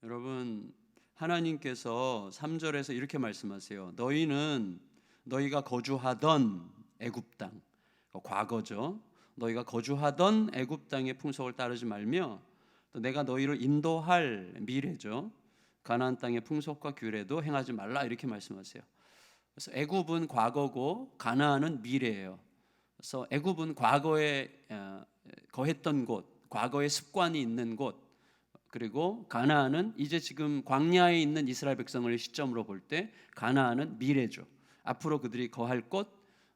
여러분, 하나님께서 3절에서 이렇게 말씀하세요. 너희가 거주하던 애굽 땅, 과거죠. 너희가 거주하던 애굽 땅의 풍속을 따르지 말며 또 내가 너희를 인도할 미래죠. 가나안 땅의 풍속과 규례도 행하지 말라 이렇게 말씀하세요. 그래서 애굽은 과거고 가나안은 미래예요. 그래서 애굽은 과거에 거했던 곳, 과거의 습관이 있는 곳, 그리고 가나안은 이제 지금 광야에 있는 이스라엘 백성을 시점으로 볼 때 가나안은 미래죠. 앞으로 그들이 거할 곳,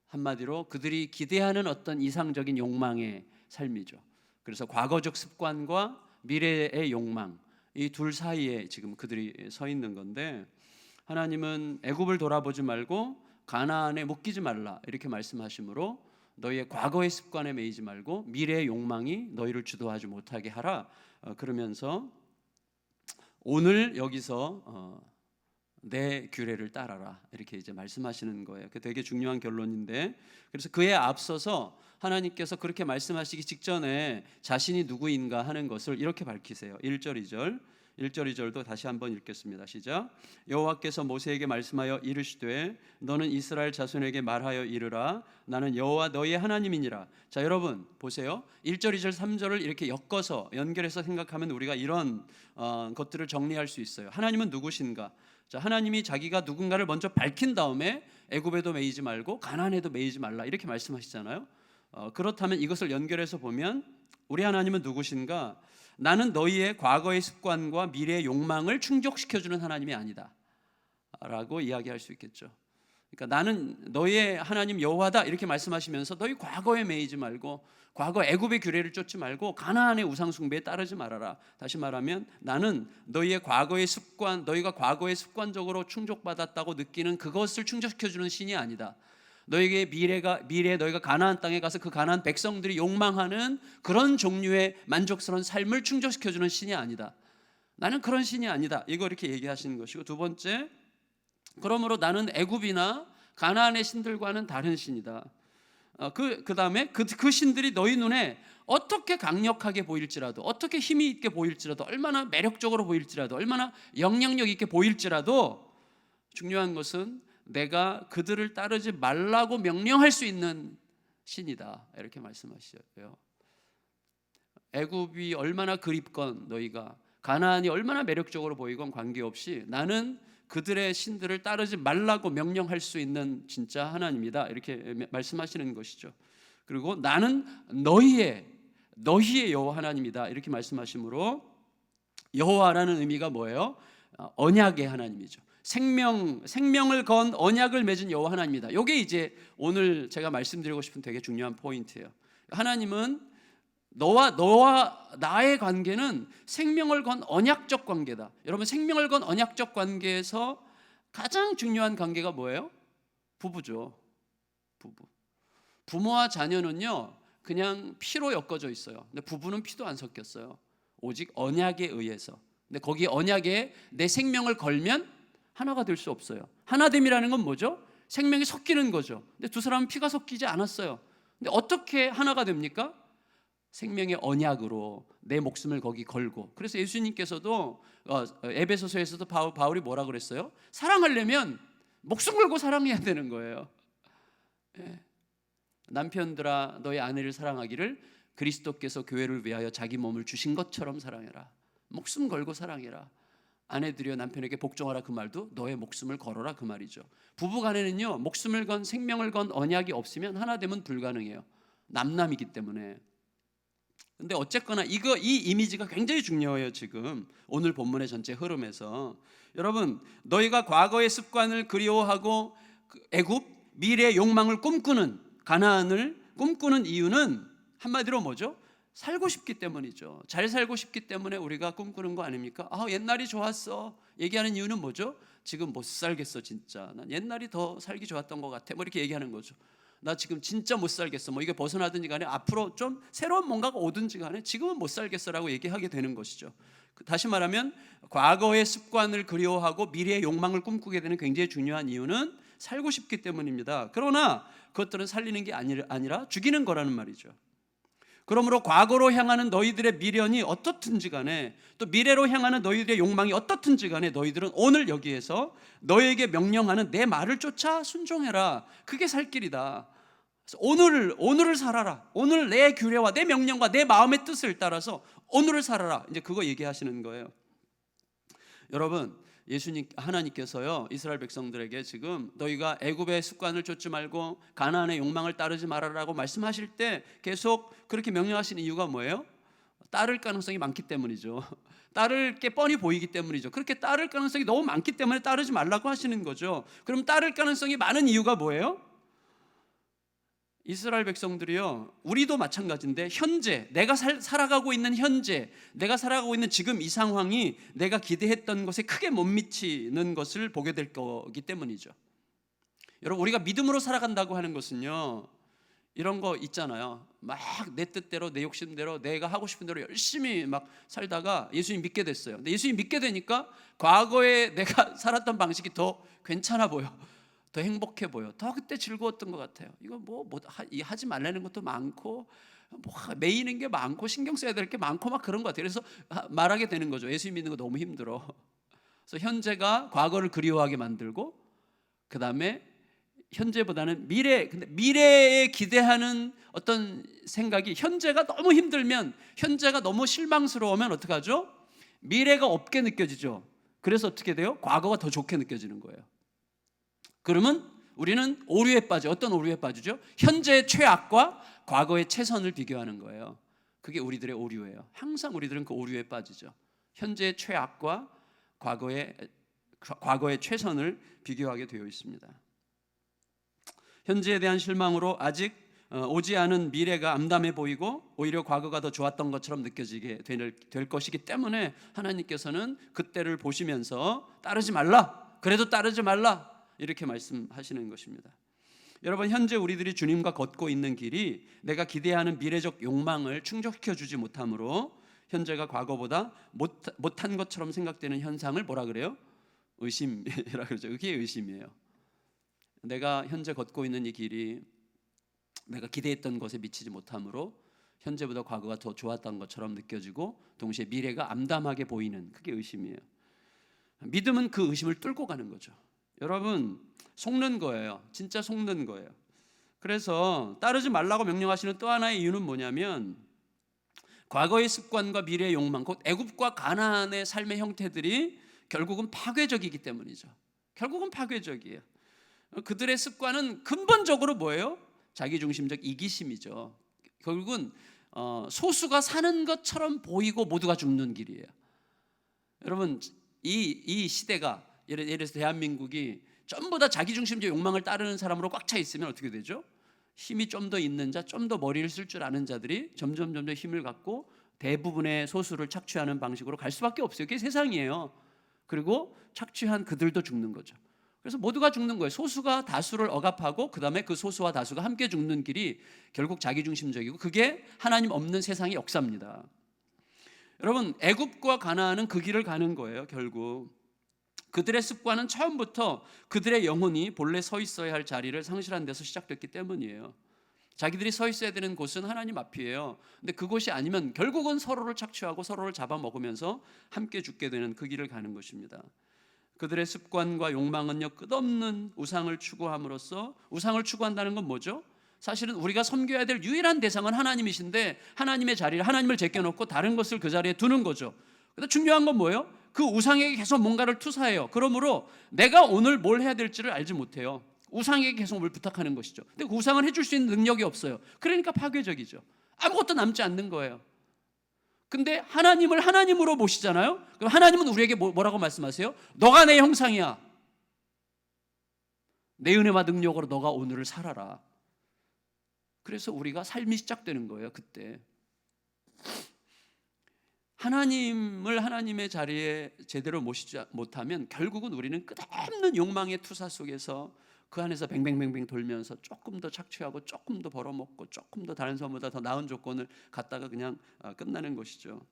한마디로 그들이 기대하는 어떤 이상적인 욕망의 삶이죠. 그래서 과거적 습관과 미래의 욕망, 이 둘 사이에 지금 그들이 서 있는 건데, 하나님은 애굽을 돌아보지 말고 가나안에 묶이지 말라 이렇게 말씀하시므로 너희의 과거의 습관에 매이지 말고 미래의 욕망이 너희를 주도하지 못하게 하라. 그러면서 오늘 여기서 내 규례를 따라라 이렇게 이제 말씀하시는 거예요. 그 되게 중요한 결론인데, 그래서 그에 앞서서 하나님께서 그렇게 말씀하시기 직전에 자신이 누구인가 하는 것을 이렇게 밝히세요. 1절 2절 1절 2절도 다시 한번 읽겠습니다. 시작. 여호와께서 모세에게 말씀하여 이르시되 너는 이스라엘 자손에게 말하여 이르라 나는 여호와 너희의 하나님이니라. 자, 여러분 보세요. 1절 2절 3절을 이렇게 엮어서 연결해서 생각하면 우리가 이런 것들을 정리할 수 있어요. 하나님은 누구신가? 자, 하나님이 자기가 누군가를 먼저 밝힌 다음에 애굽에도 매이지 말고 가나안에도 매이지 말라 이렇게 말씀하시잖아요. 그렇다면 이것을 연결해서 보면 우리 하나님은 누구신가? 나는 너희의 과거의 습관과 미래의 욕망을 충족시켜주는 하나님이 아니다 라고 이야기할 수 있겠죠. 그러니까 나는 너희의 하나님 여호와다 이렇게 말씀하시면서 너희 과거에 매이지 말고 과거 애굽의 규례를 쫓지 말고 가나안의 우상 숭배에 따르지 말아라. 다시 말하면 나는 너희의 과거의 습관, 너희가 과거에 습관적으로 충족받았다고 느끼는 그것을 충족시켜주는 신이 아니다. 너에게 미래에 너희가 가나안 땅에 가서 그 가나안 백성들이 욕망하는 그런 종류의 만족스러운 삶을 충족시켜주는 신이 아니다. 나는 그런 신이 아니다. 이거 이렇게 얘기하시는 것이고, 두 번째, 그러므로 나는 애굽이나 가나안의 신들과는 다른 신이다. 그 다음에 그 신들이 너희 눈에 어떻게 강력하게 보일지라도, 어떻게 힘이 있게 보일지라도, 얼마나 매력적으로 보일지라도, 얼마나 영향력 있게 보일지라도 중요한 것은 내가 그들을 따르지 말라고 명령할 수 있는 신이다 이렇게 말씀하시고요. 애굽이 얼마나 그립건 너희가 가나안이 얼마나 매력적으로 보이건 관계없이 나는 그들의 신들을 따르지 말라고 명령할 수 있는 진짜 하나님이다 이렇게 말씀하시는 것이죠. 그리고 나는 너희의 여호와 하나님이다 이렇게 말씀하시므로 여호와라는 의미가 뭐예요? 언약의 하나님이죠. 생명을 건 언약을 맺은 여호와 하나님이다. 이게 이제 오늘 제가 말씀드리고 싶은 되게 중요한 포인트예요. 하나님은 너와 나의 관계는 생명을 건 언약적 관계다. 여러분, 생명을 건 언약적 관계에서 가장 중요한 관계가 뭐예요? 부부죠. 부모와 자녀는요 그냥 피로 엮어져 있어요. 근데 부부는 피도 안 섞였어요. 오직 언약에 의해서. 근데 거기 언약에 내 생명을 걸면 하나가 될 수 없어요. 하나됨이라는 건 뭐죠? 생명이 섞이는 거죠. 근데 두 사람은 피가 섞이지 않았어요. 근데 어떻게 하나가 됩니까? 생명의 언약으로 내 목숨을 거기 걸고. 그래서 예수님께서도 에베소서에서도 바울이 뭐라 그랬어요? 사랑하려면 목숨 걸고 사랑해야 되는 거예요. 남편들아 너희 아내를 사랑하기를 그리스도께서 교회를 위하여 자기 몸을 주신 것처럼 사랑해라. 목숨 걸고 사랑해라. 아내들이여 남편에게 복종하라 그 말도 너의 목숨을 걸어라 그 말이죠. 부부간에는요 목숨을 건 생명을 건 언약이 없으면 하나됨은 불가능해요. 남남이기 때문에. 근데 어쨌거나 이 이미지가 굉장히 중요해요. 지금 오늘 본문의 전체 흐름에서 여러분 너희가 과거의 습관을 그리워하고 애굽 미래의 욕망을 꿈꾸는 가나안을 꿈꾸는 이유는 한마디로 뭐죠? 살고 싶기 때문이죠. 잘 살고 싶기 때문에 우리가 꿈꾸는 거 아닙니까? 옛날이 좋았어 얘기하는 이유는 뭐죠? 지금 못 살겠어 진짜. 난 옛날이 더 살기 좋았던 것 같아 뭐 이렇게 얘기하는 거죠. 나 지금 진짜 못 살겠어. 뭐 이게 벗어나든지 간에 앞으로 좀 새로운 뭔가가 오든지 간에 지금은 못 살겠어라고 얘기하게 되는 것이죠. 다시 말하면 과거의 습관을 그리워하고 미래의 욕망을 꿈꾸게 되는 굉장히 중요한 이유는 살고 싶기 때문입니다. 그러나 그것들은 살리는 게 아니라 죽이는 거라는 말이죠. 그러므로 과거로 향하는 너희들의 미련이 어떻든지 간에, 또 미래로 향하는 너희들의 욕망이 어떻든지 간에 너희들은 오늘 여기에서 너희에게 명령하는 내 말을 쫓아 순종해라. 그게 살 길이다. 오늘을 살아라. 오늘 내 규례와 내 명령과 내 마음의 뜻을 따라서 오늘을 살아라. 이제 그거 얘기하시는 거예요. 여러분, 예수님 하나님께서요 이스라엘 백성들에게 지금 너희가 애굽의 습관을 쫓지 말고 가나안의 욕망을 따르지 말아라고 말씀하실 때 계속 그렇게 명령하시는 이유가 뭐예요? 따를 가능성이 많기 때문이죠. 따를 게 뻔히 보이기 때문이죠. 그렇게 따를 가능성이 너무 많기 때문에 따르지 말라고 하시는 거죠. 그럼 따를 가능성이 많은 이유가 뭐예요? 이스라엘 백성들이요, 우리도 마찬가지인데 현재 내가 살아가고 있는 현재, 내가 살아가고 있는 지금 이 상황이 내가 기대했던 것에 크게 못 미치는 것을 보게 될 거기 때문이죠. 여러분, 우리가 믿음으로 살아간다고 하는 것은요, 이런 거 있잖아요. 막 내 뜻대로 내 욕심대로 내가 하고 싶은 대로 열심히 막 살다가 예수님 믿게 됐어요. 근데 예수님 믿게 되니까 과거에 내가 살았던 방식이 더 괜찮아 보여, 더 행복해 보여, 더 그때 즐거웠던 것 같아요. 이거 하지 말라는 것도 많고, 매이는 게 많고, 신경 써야 될 게 많고, 막 그런 것 같아요. 그래서 말하게 되는 거죠. 예수님 믿는 거 너무 힘들어. 그래서 현재가 과거를 그리워하게 만들고, 그 다음에 현재보다는 미래, 근데 미래에 기대하는 어떤 생각이, 현재가 너무 힘들면, 현재가 너무 실망스러우면 어떡하죠? 미래가 없게 느껴지죠. 그래서 어떻게 돼요? 과거가 더 좋게 느껴지는 거예요. 그러면 우리는 오류에 빠져. 어떤 오류에 빠지죠? 현재의 최악과 과거의 최선을 비교하는 거예요. 그게 우리들의 오류예요. 항상 우리들은 그 오류에 빠지죠. 현재의 최악과 과거의 최선을 비교하게 되어 있습니다. 현재에 대한 실망으로 아직 오지 않은 미래가 암담해 보이고 오히려 과거가 더 좋았던 것처럼 느껴지게 될 것이기 때문에 하나님께서는 그때를 보시면서 따르지 말라, 그래도 따르지 말라, 이렇게 말씀하시는 것입니다. 여러분, 현재 우리들이 주님과 걷고 있는 길이 내가 기대하는 미래적 욕망을 충족시켜 주지 못하므로 현재가 과거보다 못한 것처럼 생각되는 현상을 뭐라 그래요? 의심이라 그러죠. 그게 의심이에요. 내가 현재 걷고 있는 이 길이 내가 기대했던 것에 미치지 못하므로 현재보다 과거가 더 좋았던 것처럼 느껴지고 동시에 미래가 암담하게 보이는, 그게 의심이에요. 믿음은 그 의심을 뚫고 가는 거죠. 여러분, 속는 거예요. 진짜 속는 거예요. 그래서 따르지 말라고 명령하시는 또 하나의 이유는 뭐냐면, 과거의 습관과 미래의 욕망, 곧 애굽과 가나안의 삶의 형태들이 결국은 파괴적이기 때문이죠. 결국은 파괴적이에요. 그들의 습관은 근본적으로 뭐예요? 자기중심적 이기심이죠. 결국은 소수가 사는 것처럼 보이고 모두가 죽는 길이에요. 여러분, 이 시대가 예를 들어서 대한민국이 전부 다 자기중심적 욕망을 따르는 사람으로 꽉 차 있으면 어떻게 되죠? 힘이 좀 더 있는 자, 좀 더 머리를 쓸 줄 아는 자들이 점점 힘을 갖고 대부분의 소수를 착취하는 방식으로 갈 수밖에 없어요. 그게 세상이에요. 그리고 착취한 그들도 죽는 거죠. 그래서 모두가 죽는 거예요. 소수가 다수를 억압하고 그 다음에 그 소수와 다수가 함께 죽는 길이 결국 자기중심적이고, 그게 하나님 없는 세상의 역사입니다. 여러분, 애굽과 가나안은 그 길을 가는 거예요. 결국 그들의 습관은 처음부터 그들의 영혼이 본래 서 있어야 할 자리를 상실한 데서 시작됐기 때문이에요. 자기들이 서 있어야 되는 곳은 하나님 앞이에요. 근데 그곳이 아니면 결국은 서로를 착취하고 서로를 잡아먹으면서 함께 죽게 되는 그 길을 가는 것입니다. 그들의 습관과 욕망은요, 끝없는 우상을 추구함으로써, 우상을 추구한다는 건 뭐죠? 사실은 우리가 섬겨야 될 유일한 대상은 하나님이신데 하나님의 자리를, 하나님을 제껴놓고 다른 것을 그 자리에 두는 거죠. 근데 중요한 건 뭐예요? 그 우상에게 계속 뭔가를 투사해요. 그러므로 내가 오늘 뭘 해야 될지를 알지 못해요. 우상에게 계속 뭘 부탁하는 것이죠. 근데 그 우상을 해줄 수 있는 능력이 없어요. 그러니까 파괴적이죠. 아무것도 남지 않는 거예요. 근데 하나님을 하나님으로 모시잖아요. 그럼 하나님은 우리에게 뭐라고 말씀하세요? 너가 내 형상이야. 내 은혜와 능력으로 너가 오늘을 살아라. 그래서 우리가 삶이 시작되는 거예요. 그때 하나님을 하나님의 자리에 제대로 모시지 못하면 결국은 우리는 끝없는 욕망의 투사 속에서 그 안에서 뱅뱅뱅뱅 돌면서 조금 더 착취하고 조금 더 벌어먹고 조금 더 다른 사람보다 더 나은 조건을 갖다가 그냥 끝나는 것이죠.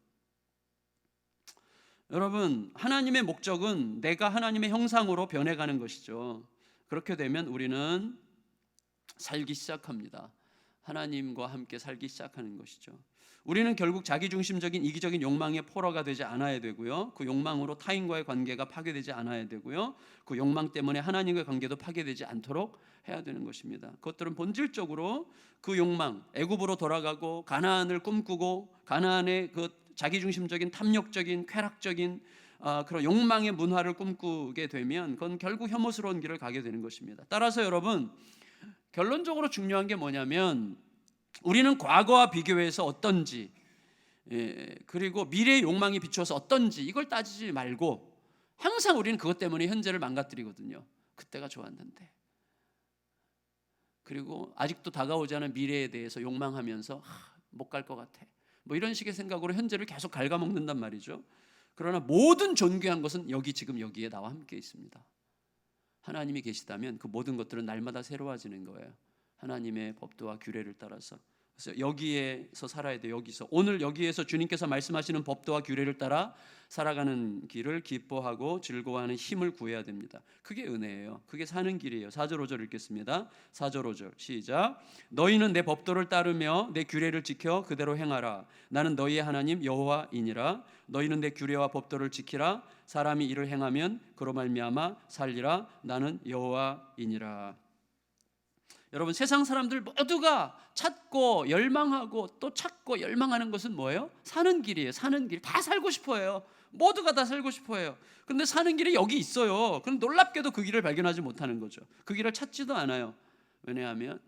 여러분, 하나님의 목적은 내가 하나님의 형상으로 변해가는 것이죠. 그렇게 되면 우리는 살기 시작합니다. 하나님과 함께 살기 시작하는 것이죠. 우리는 결국 자기중심적인 이기적인 욕망의 포로가 되지 않아야 되고요. 그 욕망으로 타인과의 관계가 파괴되지 않아야 되고요. 그 욕망 때문에 하나님과의 관계도 파괴되지 않도록 해야 되는 것입니다. 그것들은 본질적으로 그 욕망, 애굽으로 돌아가고 가나안을 꿈꾸고 가나안의 그 자기중심적인 탐욕적인 쾌락적인 그런 욕망의 문화를 꿈꾸게 되면 그건 결국 혐오스러운 길을 가게 되는 것입니다. 따라서 여러분, 결론적으로 중요한 게 뭐냐면 우리는 과거와 비교해서 어떤지, 그리고 미래의 욕망이 비추어서 어떤지 이걸 따지지 말고 항상 우리는 그것 때문에 현재를 망가뜨리거든요. 그때가 좋았는데, 그리고 아직도 다가오지 않은 미래에 대해서 욕망하면서 못 갈 것 같아, 뭐 이런 식의 생각으로 현재를 계속 갉아먹는단 말이죠. 그러나 모든 존귀한 것은 여기 지금 여기에 나와 함께 있습니다. 하나님이 계시다면 그 모든 것들은 날마다 새로워지는 거예요. 하나님의 법도와 규례를 따라서. 그래서 여기에서 살아야 돼요. 여기서 오늘 여기에서 주님께서 말씀하시는 법도와 규례를 따라 살아가는 길을 기뻐하고 즐거워하는 힘을 구해야 됩니다. 그게 은혜예요. 그게 사는 길이에요. 4절 5절 읽겠습니다. 4절 5절 시작. 너희는 내 법도를 따르며 내 규례를 지켜 그대로 행하라. 나는 너희의 하나님 여호와이니라. 너희는 내 규례와 법도를 지키라. 사람이 이를 행하면 그로 말미암아 살리라. 나는 여호와이니라. 여러분, 세상 사람들 모두가 찾고 열망하고 또 찾고 열망하는 것은 뭐예요? 사는 길이에요. 사는 길. 다 살고 싶어해요. 모두가 다 살고 싶어해요. 그런데 사는 길이 여기 있어요. 그럼 놀랍게도 그 길을 발견하지 못하는 거죠. 그 길을 찾지도 않아요. 왜냐하면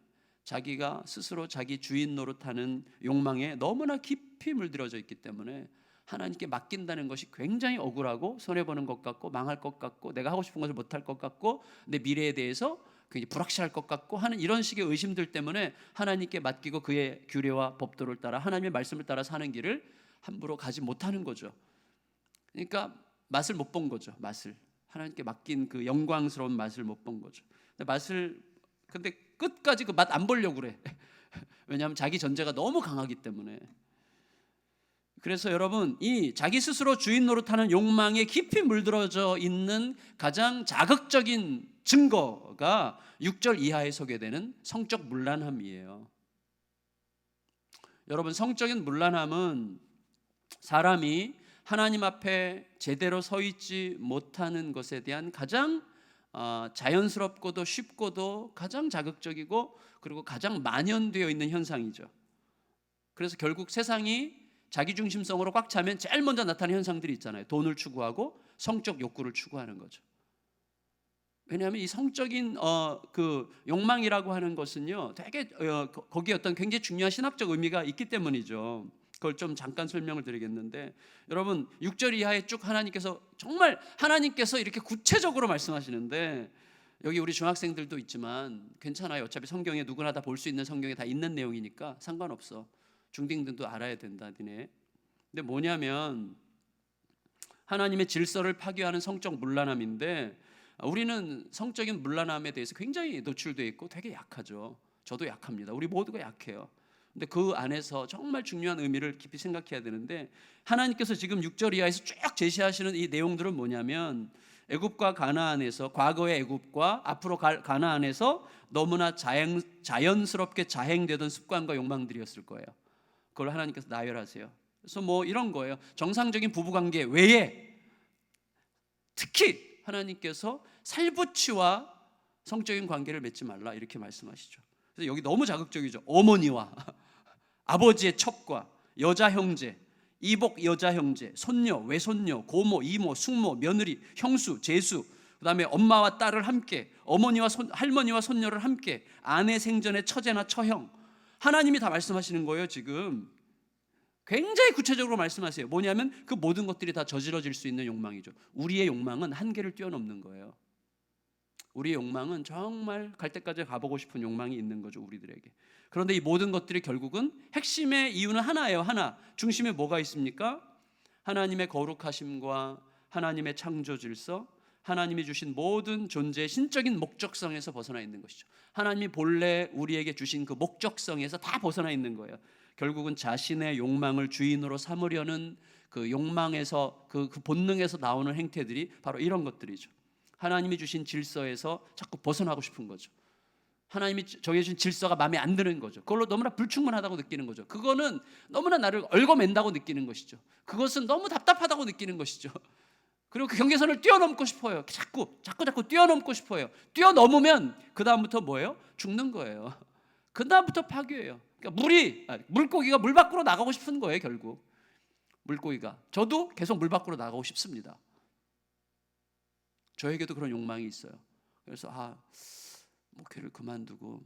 자기가 스스로 자기 주인 노릇하는 욕망에 너무나 깊이 물들어져 있기 때문에 하나님께 맡긴다는 것이 굉장히 억울하고 손해보는 것 같고 망할 것 같고 내가 하고 싶은 것을 못할 것 같고 내 미래에 대해서 굉장히 불확실할 것 같고 하는 이런 식의 의심들 때문에 하나님께 맡기고 그의 규례와 법도를 따라 하나님의 말씀을 따라 사는 길을 함부로 가지 못하는 거죠. 그러니까 맛을 못 본 거죠. 맛을 하나님께 맡긴 그 영광스러운 맛을 못 본 거죠. 근데 끝까지 그 맛 안 보려고 그래. 왜냐하면 자기 전제가 너무 강하기 때문에. 그래서 여러분, 이 자기 스스로 주인 노릇하는 욕망에 깊이 물들어져 있는 가장 자극적인 증거가 6절 이하에 소개되는 성적 문란함이에요. 여러분, 성적인 문란함은 사람이 하나님 앞에 제대로 서 있지 못하는 것에 대한 가장 자연스럽고도 쉽고도 가장 자극적이고 그리고 가장 만연되어 있는 현상이죠. 그래서 결국 세상이 자기중심성으로 꽉 차면 제일 먼저 나타나는 현상들이 있잖아요. 돈을 추구하고 성적 욕구를 추구하는 거죠. 왜냐하면 이 성적인 그 욕망이라고 하는 것은요, 되게 거기에 어떤 굉장히 중요한 신학적 의미가 있기 때문이죠. 그걸 좀 잠깐 설명을 드리겠는데, 여러분 6절 이하에 쭉 하나님께서 정말 하나님께서 이렇게 구체적으로 말씀하시는데, 여기 우리 중학생들도 있지만 괜찮아요. 어차피 성경에 누구나 다 볼 수 있는 성경에 다 있는 내용이니까 상관없어. 중딩들도 알아야 된다, 니네. 근데 뭐냐면 하나님의 질서를 파괴하는 성적 문란함인데, 우리는 성적인 문란함에 대해서 굉장히 노출되어 있고 되게 약하죠. 저도 약합니다. 우리 모두가 약해요. 근데 그 안에서 정말 중요한 의미를 깊이 생각해야 되는데, 하나님께서 지금 6절 이하에서 쭉 제시하시는 이 내용들은 뭐냐면 애굽과 가나안에서, 과거의 애굽과 앞으로 가나안에서 너무나 자연스럽게 자행되던 습관과 욕망들이었을 거예요. 그걸 하나님께서 나열하세요. 그래서 뭐 이런 거예요. 정상적인 부부관계 외에 특히 하나님께서 살부치와 성적인 관계를 맺지 말라 이렇게 말씀하시죠. 그래서 여기 너무 자극적이죠. 어머니와 아버지의 첩과 여자 형제, 이복 여자 형제, 손녀, 외손녀, 고모, 이모, 숙모, 며느리, 형수, 제수, 그다음에 엄마와 딸을 함께, 어머니와 할머니와 손녀를 함께, 아내 생전의 처제나 처형, 하나님이 다 말씀하시는 거예요. 지금 굉장히 구체적으로 말씀하세요. 뭐냐면 그 모든 것들이 다 저지러질 수 있는 욕망이죠. 우리의 욕망은 한계를 뛰어넘는 거예요. 우리의 욕망은 정말 갈 때까지 가보고 싶은 욕망이 있는 거죠, 우리들에게. 그런데 이 모든 것들이 결국은 핵심의 이유는 하나예요. 하나. 중심에 뭐가 있습니까? 하나님의 거룩하심과 하나님의 창조 질서, 하나님이 주신 모든 존재의 신적인 목적성에서 벗어나 있는 것이죠. 하나님이 본래 우리에게 주신 그 목적성에서 다 벗어나 있는 거예요. 결국은 자신의 욕망을 주인으로 삼으려는 그 욕망에서, 그 본능에서 나오는 행태들이 바로 이런 것들이죠. 하나님이 주신 질서에서 자꾸 벗어나고 싶은 거죠. 하나님이 정해주신 질서가 마음에 안 드는 거죠. 그걸로 너무나 불충분하다고 느끼는 거죠. 그거는 너무나 나를 얽어맨다고 느끼는 것이죠. 그것은 너무 답답하다고 느끼는 것이죠. 그리고 그 경계선을 뛰어넘고 싶어요. 자꾸 뛰어넘고 싶어요. 뛰어넘으면 그 다음부터 뭐예요? 죽는 거예요. 그 다음부터 파괴예요. 그러니까 물고기가 물 밖으로 나가고 싶은 거예요. 결국 물고기가. 저도 계속 물 밖으로 나가고 싶습니다. 저에게도 그런 욕망이 있어요. 그래서 목회를 그만두고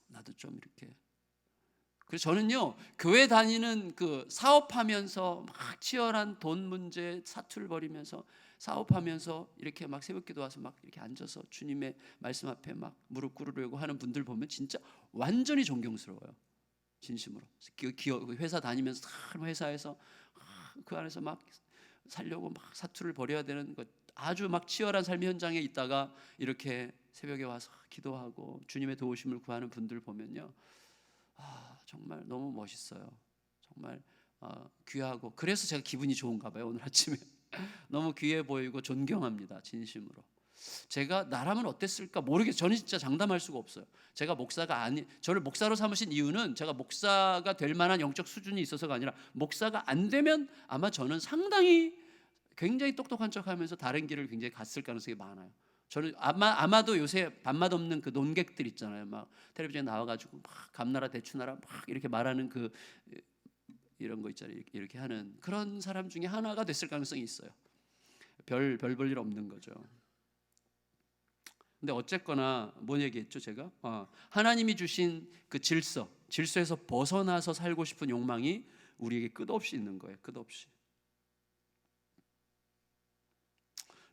나도 좀 이렇게. 그래서 저는요, 교회 다니는 그 사업하면서 막 치열한 돈 문제 사투를 벌이면서 사업하면서 이렇게 막 새벽기도 와서 막 이렇게 앉아서 주님의 말씀 앞에 막 무릎 꿇으려고 하는 분들 보면 진짜 완전히 존경스러워요. 진심으로. 기업 회사 다니면서 회사에서 그 안에서 막 살려고 막 사투를 벌여야 되는 것, 아주 막 치열한 삶의 현장에 있다가 이렇게 새벽에 와서 기도하고 주님의 도우심을 구하는 분들 보면요, 정말 너무 멋있어요. 정말 귀하고, 그래서 제가 기분이 좋은가 봐요. 오늘 아침에 너무 귀해 보이고 존경합니다. 진심으로. 제가 나라면 어땠을까 모르겠어요. 저는 진짜 장담할 수가 없어요. 제가 저를 목사로 삼으신 이유는 제가 목사가 될 만한 영적 수준이 있어서가 아니라, 목사가 안 되면 아마 저는 상당히 굉장히 똑똑한 척하면서 다른 길을 굉장히 갔을 가능성이 많아요. 저는 아마도 요새 밥맛 없는 그 논객들 있잖아요. 막 텔레비전에 나와가지고 막 감나라 대추나라 막 이렇게 말하는 그 이런 거 있잖아요. 이렇게 하는 그런 사람 중에 하나가 됐을 가능성이 있어요. 별 볼 일 없는 거죠. 근데 어쨌거나 뭔 얘기했죠 제가? 하나님이 주신 그 질서에서 벗어나서 살고 싶은 욕망이 우리에게 끝없이 있는 거예요. 끝없이.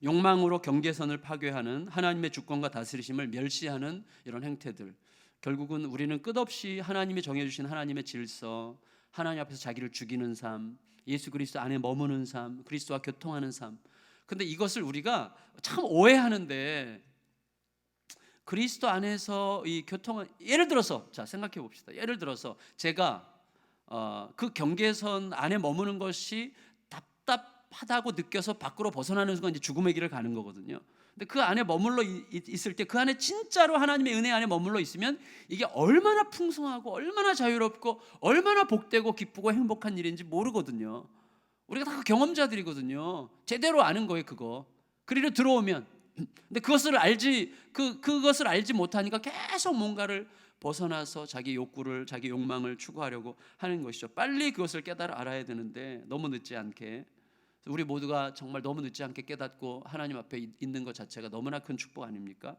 욕망으로 경계선을 파괴하는, 하나님의 주권과 다스리심을 멸시하는 이런 행태들, 결국은 우리는 끝없이 하나님이 정해주신 하나님의 질서, 하나님 앞에서 자기를 죽이는 삶, 예수 그리스도 안에 머무는 삶, 그리스도와 교통하는 삶. 근데 이것을 우리가 참 오해하는데, 그리스도 안에서 이 교통은, 예를 들어서 자 생각해 봅시다. 예를 들어서 제가 그 경계선 안에 머무는 것이 답답하다고 느껴서 밖으로 벗어나는 순간 이제 죽음의 길을 가는 거거든요. 근데 그 안에 머물러 있을 때, 그 안에 진짜로 하나님의 은혜 안에 머물러 있으면 이게 얼마나 풍성하고 얼마나 자유롭고 얼마나 복되고 기쁘고 행복한 일인지 모르거든요. 우리가 다 경험자들이거든요. 제대로 아는 거예요, 그거. 그리로 들어오면. 근데 그것을 알지 못하니까 계속 뭔가를 벗어나서 자기 욕구를, 자기 욕망을 추구하려고 하는 것이죠. 빨리 그것을 알아야 되는데 너무 늦지 않게, 우리 모두가 정말 너무 늦지 않게 깨닫고 하나님 앞에 있는 것 자체가 너무나 큰 축복 아닙니까?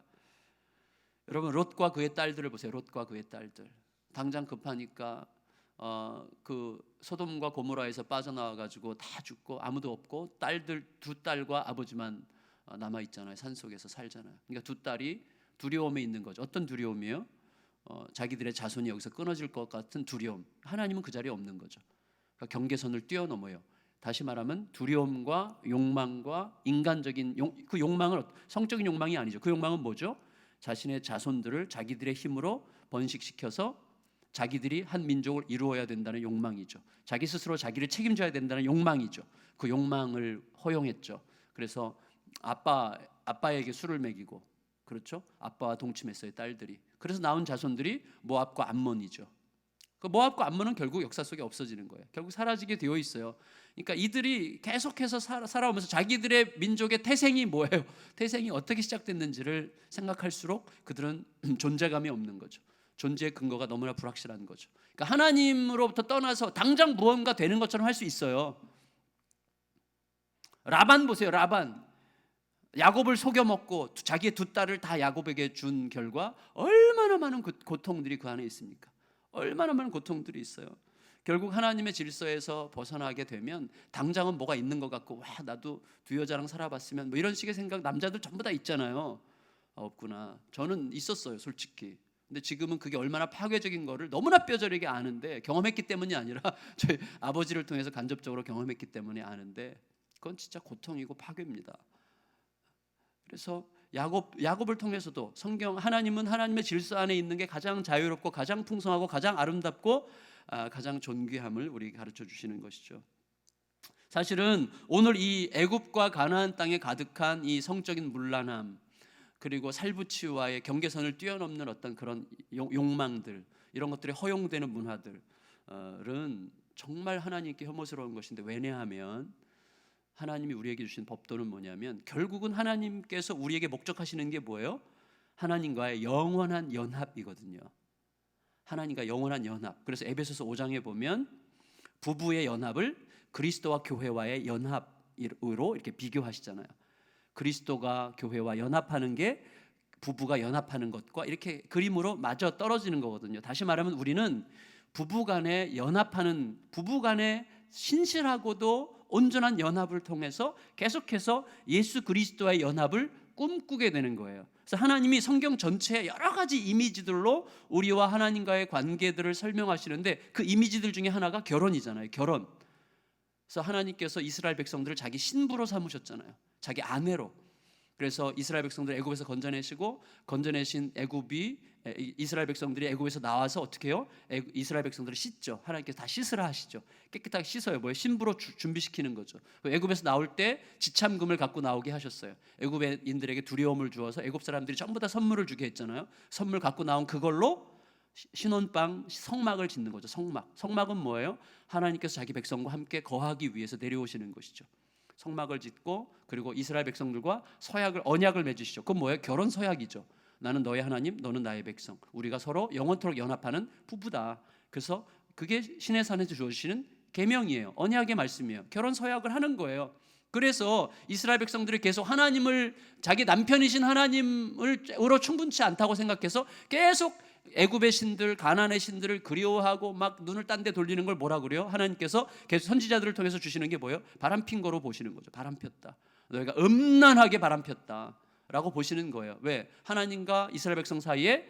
여러분, 롯과 그의 딸들을 보세요. 롯과 그의 딸들, 당장 급하니까 그 소돔과 고모라에서 빠져나와 가지고 다 죽고 아무도 없고 두 딸과 아버지만 남아 있잖아요. 산속에서 살잖아요. 그러니까 두 딸이 두려움에 있는 거죠. 어떤 두려움이에요? 자기들의 자손이 여기서 끊어질 것 같은 두려움. 하나님은 그 자리에 없는 거죠. 그러니까 경계선을 뛰어넘어요. 다시 말하면 두려움과 욕망과 인간적인 그 욕망은 성적인 욕망이 아니죠. 그 욕망은 뭐죠? 자신의 자손들을 자기들의 힘으로 번식시켜서 자기들이 한 민족을 이루어야 된다는 욕망이죠. 자기 스스로 자기를 책임져야 된다는 욕망이죠. 그 욕망을 허용했죠. 그래서 아빠에게 술을 먹이고, 그렇죠? 아빠와 동침했어요, 딸들이. 그래서 나온 자손들이 모압과 암몬이죠. 그 모압과 암몬은 결국 역사 속에 없어지는 거예요. 결국 사라지게 되어 있어요. 그러니까 이들이 계속해서 살아오면서 자기들의 민족의 태생이 뭐예요? 태생이 어떻게 시작됐는지를 생각할수록 그들은 존재감이 없는 거죠. 존재의 근거가 너무나 불확실한 거죠. 그러니까 하나님으로부터 떠나서 당장 무언가 되는 것처럼 할 수 있어요. 라반 보세요. 라반, 야곱을 속여먹고 자기의 두 딸을 다 야곱에게 준 결과 얼마나 많은 고통들이 그 안에 있습니까? 얼마나 많은 고통들이 있어요. 결국 하나님의 질서에서 벗어나게 되면 당장은 뭐가 있는 것 같고, 와 나도 두 여자랑 살아봤으면 뭐 이런 식의 생각 남자들 전부 다 있잖아요. 없구나. 저는 있었어요, 솔직히. 근데 지금은 그게 얼마나 파괴적인 거를 너무나 뼈저리게 아는데, 경험했기 때문이 아니라 저희 아버지를 통해서 간접적으로 경험했기 때문에 아는데, 그건 진짜 고통이고 파괴입니다. 그래서 야곱을 통해서도 성경, 하나님은 하나님의 질서 안에 있는 게 가장 자유롭고 가장 풍성하고 가장 아름답고 가장 존귀함을 우리에게 가르쳐 주시는 것이죠. 사실은 오늘 이 애굽과 가나안 땅에 가득한 이 성적인 문란함, 그리고 살부치와의 경계선을 뛰어넘는 어떤 그런 욕망들, 이런 것들이 허용되는 문화들은 정말 하나님께 혐오스러운 것인데, 왜냐하면 하나님이 우리에게 주신 법도는 뭐냐면 결국은 하나님께서 우리에게 목적하시는 게 뭐예요? 하나님과의 영원한 연합이거든요. 하나님과 영원한 연합. 그래서 에베소서 5장에 보면 부부의 연합을 그리스도와 교회와의 연합으로 이렇게 비교하시잖아요. 그리스도가 교회와 연합하는 게 부부가 연합하는 것과 이렇게 그림으로 맞아 떨어지는 거거든요. 다시 말하면 우리는 부부간에 연합하는, 부부간에 신실하고도 온전한 연합을 통해서 계속해서 예수 그리스도와의 연합을 꿈꾸게 되는 거예요. 그래서 하나님이 성경 전체에 여러 가지 이미지들로 우리와 하나님과의 관계들을 설명하시는데, 그 이미지들 중에 하나가 결혼이잖아요. 결혼. 그래서 하나님께서 이스라엘 백성들을 자기 신부로 삼으셨잖아요. 자기 아내로. 그래서 이스라엘 백성들을 애굽에서 건져내시고, 건져내신 이스라엘 백성들이 애굽에서 나와서 어떻게 해요? 이스라엘 백성들을 씻죠. 하나님께서 다 씻으라 하시죠. 깨끗하게 씻어요. 뭐예요? 신부로 준비시키는 거죠. 애굽에서 나올 때 지참금을 갖고 나오게 하셨어요. 애굽인들에게 두려움을 주어서 애굽 사람들이 전부 다 선물을 주게 했잖아요. 선물 갖고 나온 그걸로 신혼방 성막을 짓는 거죠. 성막은 뭐예요? 하나님께서 자기 백성과 함께 거하기 위해서 내려오시는 것이죠. 성막을 짓고, 그리고 이스라엘 백성들과 언약을 맺으시죠. 그건 뭐예요? 결혼 서약이죠. 나는 너의 하나님, 너는 나의 백성. 우리가 서로 영원토록 연합하는 부부다. 그래서 그게 시내산에서 주어지시는 계명이에요. 언약의 말씀이에요. 결혼 서약을 하는 거예요. 그래서 이스라엘 백성들이 계속 하나님을, 자기 남편이신 하나님으로 충분치 않다고 생각해서 계속 애굽의 신들, 가나안의 신들을 그리워하고 막 눈을 딴 데 돌리는 걸 뭐라 그래요? 하나님께서 계속 선지자들을 통해서 주시는 게 뭐예요? 바람핀 거로 보시는 거죠. 바람 폈다. 너희가 음란하게 바람 폈다 라고 보시는 거예요. 왜? 하나님과 이스라엘 백성 사이에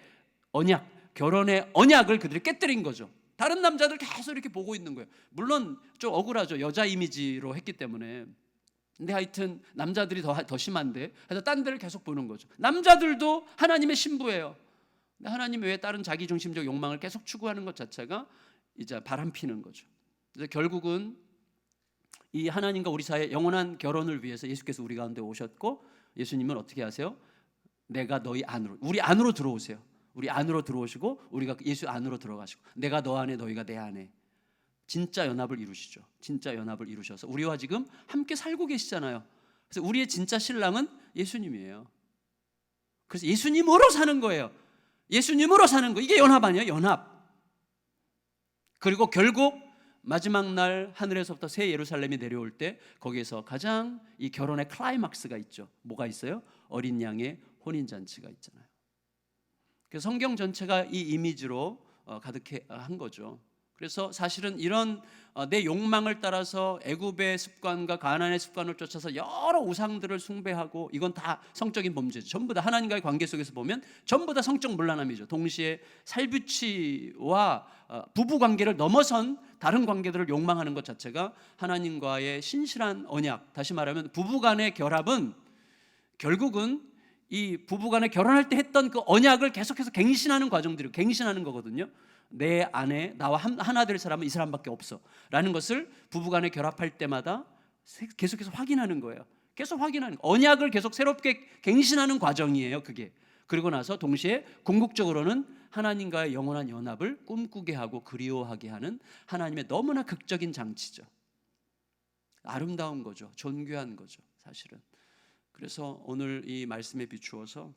언약, 결혼의 언약을 그들이 깨뜨린 거죠. 다른 남자들 계속 이렇게 보고 있는 거예요. 물론 좀 억울하죠. 여자 이미지로 했기 때문에. 근데 하여튼 남자들이 더 심한데, 그래서 딴 데를 계속 보는 거죠. 남자들도 하나님의 신부예요. 하나님 외에 다른 자기중심적 욕망을 계속 추구하는 것 자체가 이제 바람피는 거죠. 그래서 결국은 이 하나님과 우리 사이의 영원한 결혼을 위해서 예수께서 우리 가운데 오셨고, 예수님은 어떻게 하세요? 내가 너희 안으로, 우리 안으로 들어오세요. 우리 안으로 들어오시고, 우리가 예수 안으로 들어가시고, 내가 너 안에, 너희가 내 안에. 진짜 연합을 이루시죠. 진짜 연합을 이루셔서 우리와 지금 함께 살고 계시잖아요. 그래서 우리의 진짜 신랑은 예수님이에요. 그래서 예수님으로 사는 거예요. 예수님으로 사는 거, 이게 연합 아니에요? 연합. 그리고 결국 마지막 날 하늘에서부터 새 예루살렘이 내려올 때 거기에서 가장 이 결혼의 클라이막스가 있죠. 뭐가 있어요? 어린 양의 혼인잔치가 있잖아요. 그래서 성경 전체가 이 이미지로 가득한 거죠. 그래서 사실은 이런 내 욕망을 따라서 애굽의 습관과 가나안의 습관을 쫓아서 여러 우상들을 숭배하고, 이건 다 성적인 범죄죠. 전부 다 하나님과의 관계 속에서 보면 전부 다 성적 문란함이죠. 동시에 살부치와 부부 관계를 넘어선 다른 관계들을 욕망하는 것 자체가 하나님과의 신실한 언약, 다시 말하면 부부간의 결합은 결국은 이 부부간에 결혼할 때 했던 그 언약을 계속해서 갱신하는 과정들이고, 갱신하는 거거든요. 내 안에 나와 하나 될 사람은 이 사람밖에 없어 라는 것을 부부간에 결합할 때마다 계속해서 확인하는 거예요. 계속 확인하는 거예요. 언약을 계속 새롭게 갱신하는 과정이에요, 그게. 그리고 나서 동시에 궁극적으로는 하나님과의 영원한 연합을 꿈꾸게 하고 그리워하게 하는 하나님의 너무나 극적인 장치죠. 아름다운 거죠. 존귀한 거죠, 사실은. 그래서 오늘 이 말씀에 비추어서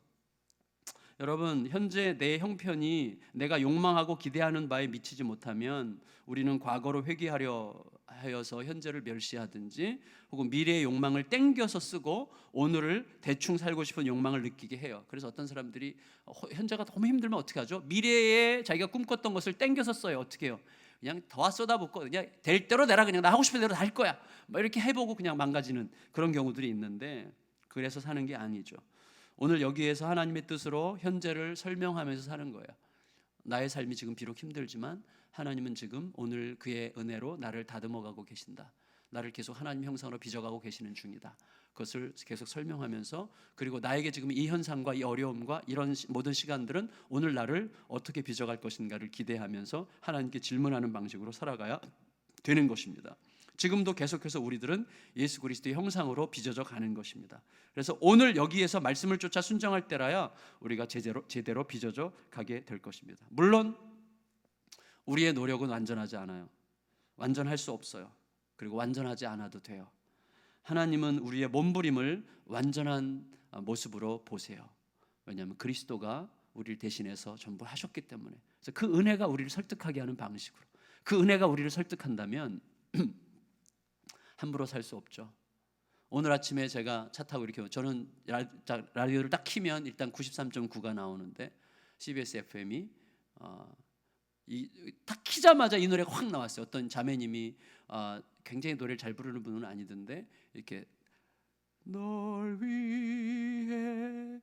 여러분, 현재 내 형편이 내가 욕망하고 기대하는 바에 미치지 못하면 우리는 과거로 회귀하려 하여서 현재를 멸시하든지, 혹은 미래의 욕망을 땡겨서 쓰고 오늘을 대충 살고 싶은 욕망을 느끼게 해요. 그래서 어떤 사람들이 현재가 너무 힘들면 어떻게 하죠? 미래에 자기가 꿈꿨던 것을 땡겨서 써요. 어떻게 해요? 그냥 더 쏟아붓고 그냥 될 대로 내라, 그냥 나 하고 싶은 대로 다 할 거야, 뭐 이렇게 해보고 그냥 망가지는 그런 경우들이 있는데, 그래서 사는 게 아니죠. 오늘 여기에서 하나님의 뜻으로 현재를 설명하면서 사는 거예요. 나의 삶이 지금 비록 힘들지만 하나님은 지금 오늘 그의 은혜로 나를 다듬어가고 계신다. 나를 계속 하나님 형상으로 빚어가고 계시는 중이다. 그것을 계속 설명하면서, 그리고 나에게 지금 이 현상과 이 어려움과 이런 모든 시간들은 오늘 나를 어떻게 빚어갈 것인가를 기대하면서 하나님께 질문하는 방식으로 살아가야 되는 것입니다. 지금도 계속해서 우리들은 예수 그리스도의 형상으로 빚어져 가는 것입니다. 그래서 오늘 여기에서 말씀을 쫓아 순종할 때라야 우리가 제대로 빚어져 가게 될 것입니다. 물론 우리의 노력은 완전하지 않아요. 완전할 수 없어요. 그리고 완전하지 않아도 돼요. 하나님은 우리의 몸부림을 완전한 모습으로 보세요. 왜냐하면 그리스도가 우리를 대신해서 전부 하셨기 때문에. 그래서 그 은혜가 우리를 설득하게 하는 방식으로, 그 은혜가 우리를 설득한다면 함부로 살 수 없죠. 오늘 아침에 제가 차 타고 이렇게, 저는 라디오를 딱 키면 일단 93.9가 나오는데 CBS FM이 딱 키자마자 이 노래가 확 나왔어요. 어떤 자매님이 굉장히 노래를 잘 부르는 분은 아니던데 이렇게 널 위해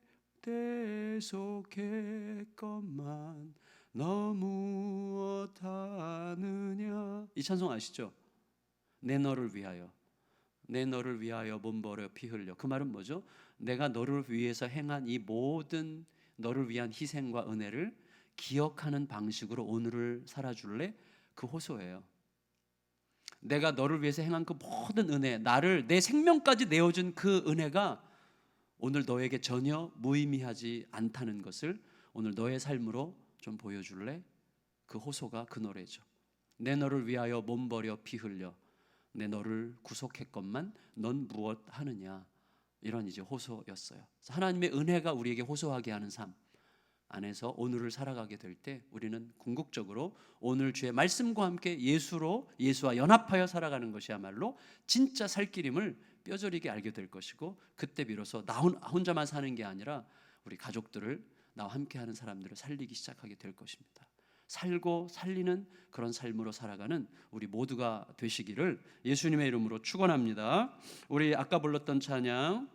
대속했건만 너무 못하느냐, 이 찬송 아시죠? 내 너를 위하여, 내 너를 위하여 몸 버려 피 흘려. 그 말은 뭐죠? 내가 너를 위해서 행한 이 모든 너를 위한 희생과 은혜를 기억하는 방식으로 오늘을 살아줄래? 그 호소예요. 내가 너를 위해서 행한 그 모든 은혜, 나를 내 생명까지 내어준 그 은혜가 오늘 너에게 전혀 무의미하지 않다는 것을 오늘 너의 삶으로 좀 보여줄래? 그 호소가 그 노래죠. 내 너를 위하여 몸 버려 피 흘려 내 너를 구속했건만 넌 무엇 하느냐, 이런 이제 호소였어요. 하나님의 은혜가 우리에게 호소하게 하는 삶 안에서 오늘을 살아가게 될 때 우리는 궁극적으로 오늘 주의 말씀과 함께 예수와 연합하여 살아가는 것이야말로 진짜 살 길임을 뼈저리게 알게 될 것이고, 그때 비로소 나 혼자만 사는 게 아니라 우리 가족들을, 나와 함께하는 사람들을 살리기 시작하게 될 것입니다. 살고 살리는 그런 삶으로 살아가는 우리 모두가 되시기를 예수님의 이름으로 축원합니다. 우리 아까 불렀던 찬양,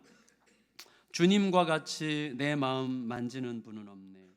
주님과 같이 내 마음 만지는 분은 없네.